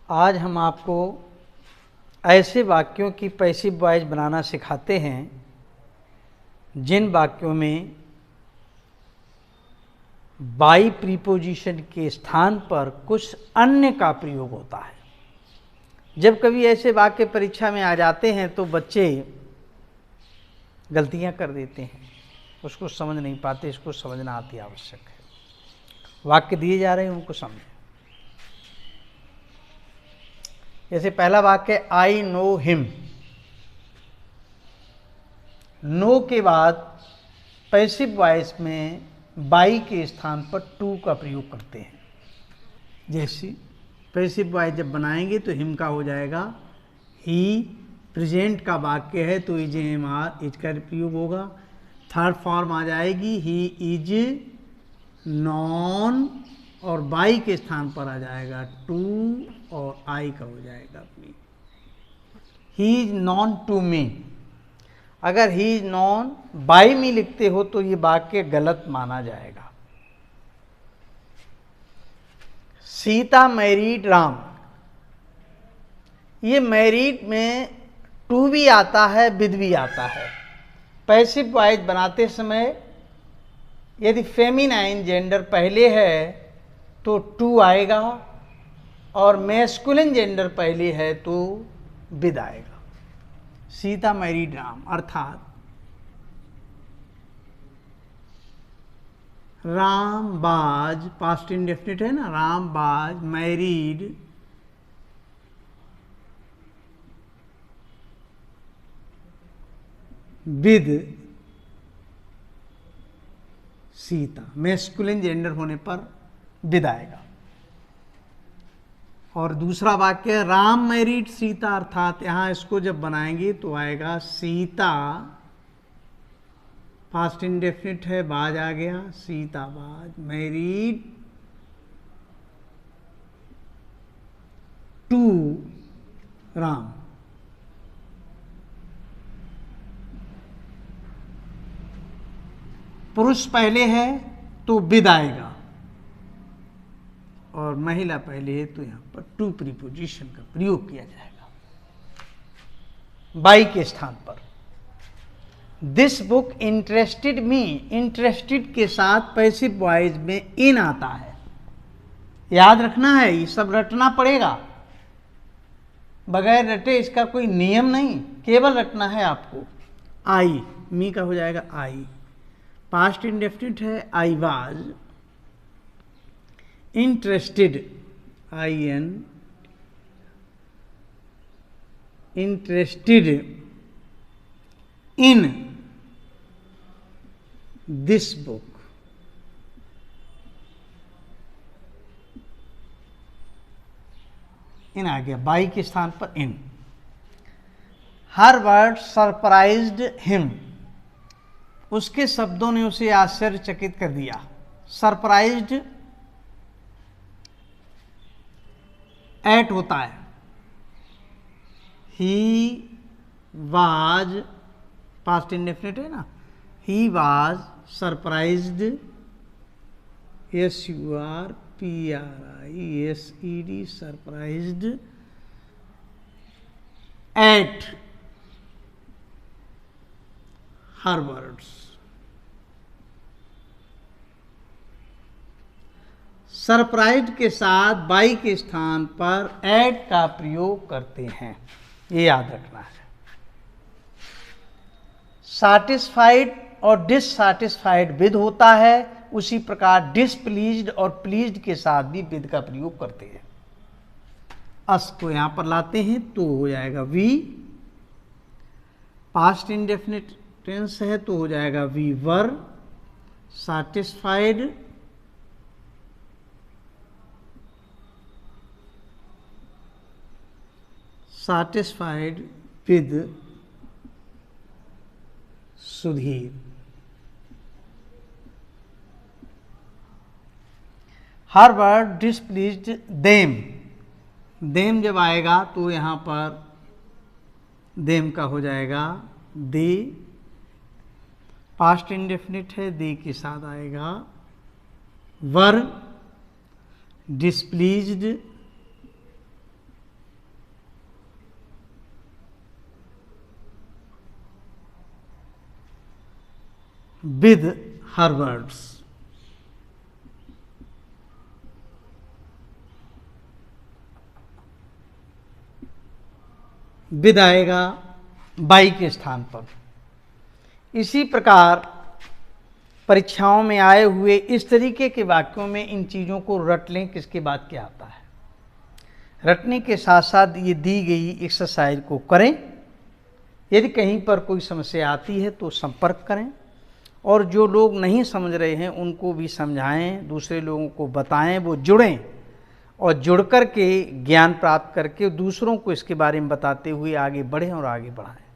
आज हम आपको ऐसे वाक्यों की पैसिव वॉइस बनाना सिखाते हैं जिन वाक्यों में बाई प्रीपोजिशन के स्थान पर कुछ अन्य का प्रयोग होता है। जब कभी ऐसे वाक्य परीक्षा में आ जाते हैं तो बच्चे गलतियां कर देते हैं, उसको समझ नहीं पाते। इसको समझना अति आवश्यक है। वाक्य दिए जा रहे हैं उनको समझें। जैसे पहला वाक्य आई नो हिम। नो के बाद पैसिव वॉइस में बाई के स्थान पर टू का प्रयोग करते हैं। जैसे पैसिव वॉइस जब बनाएंगे तो हिम का हो जाएगा ही। प्रेजेंट का वाक्य है तो इज एम आर इज का प्रयोग होगा। थर्ड फॉर्म आ जाएगी ही इज नॉन और बाई के स्थान पर आ जाएगा टू और आई का हो जाएगा me. He is known to me. अगर he is known by me लिखते हो तो ये वाक्य गलत माना जाएगा। सीता मैरीड राम। ये मैरीड में टू भी आता है, विद भी आता है। पैसिव वॉइस बनाते समय यदि फेमिनाइन जेंडर पहले है तो टू आएगा और मैस्कुलिन जेंडर पहले है तो विद आएगा। सीता मैरीड राम अर्थात राम बाज, पास्ट इंडेफिनिट है ना, राम बाज married with Sita. Masculine gender होने पर विद आएगा। और दूसरा वाक्य राम मैरीड सीता अर्थात यहां इसको जब बनाएंगे तो आएगा सीता, पास्ट इंडेफिनिट है, बाज आ गया, सीता बाज मैरीड टू राम। पुरुष पहले है तो विद आएगा और महिला पहले है तो यहां पर टू प्रीपोजिशन का प्रयोग किया जाएगा बाई के स्थान पर। This book interested me. Interested के साथ पैसिव वॉइस में इन आता है। याद रखना है, ये सब रटना पड़ेगा। बगैर रटे इसका कोई नियम नहीं, केवल रटना है आपको। आई मी का हो जाएगा आई। पास्ट इंडेफिनिट है I was interested I an interested in this book. In आ गया बाई के स्थान पर in. Her word surprised him. उसके शब्दों ने उसे आश्चर्यचकित कर दिया। सरप्राइज्ड एट होता है। ही वाज, पास्ट इंडेफिनिट है ना, he was surprised, SURPRISED, surprised at her words. Surprise के साथ बाई के स्थान पर एट का प्रयोग करते हैं, ये याद रखना है। सैटिस्फाइड और डिससैटिस्फाइड विद होता है, उसी प्रकार डिसप्लीज्ड और प्लीज्ड के साथ भी विद का प्रयोग करते हैं। अस को यहां पर लाते हैं तो हो जाएगा वी। पास्ट इंडेफिनिट टेंस है तो हो जाएगा we were satisfied with Sudhir. Her word displeased them. Them जब आएगा तो यहां पर देम का हो जाएगा दे। पास्ट इंडेफिनिट है, दे के साथ आएगा वर डिसप्लीज्ड with her words. with आएगा by के स्थान पर। इसी प्रकार परीक्षाओं में आए हुए इस तरीके के वाक्यों में इन चीज़ों को रट लें, किसके बाद क्या आता है। रटने के साथ साथ ये दी गई एक्सरसाइज को करें। यदि कहीं पर कोई समस्या आती है तो संपर्क करें, और जो लोग नहीं समझ रहे हैं उनको भी समझाएं, दूसरे लोगों को बताएं, वो जुड़ें और जुड़ कर के ज्ञान प्राप्त करके दूसरों को इसके बारे में बताते हुए आगे बढ़ें और आगे बढ़ाएं।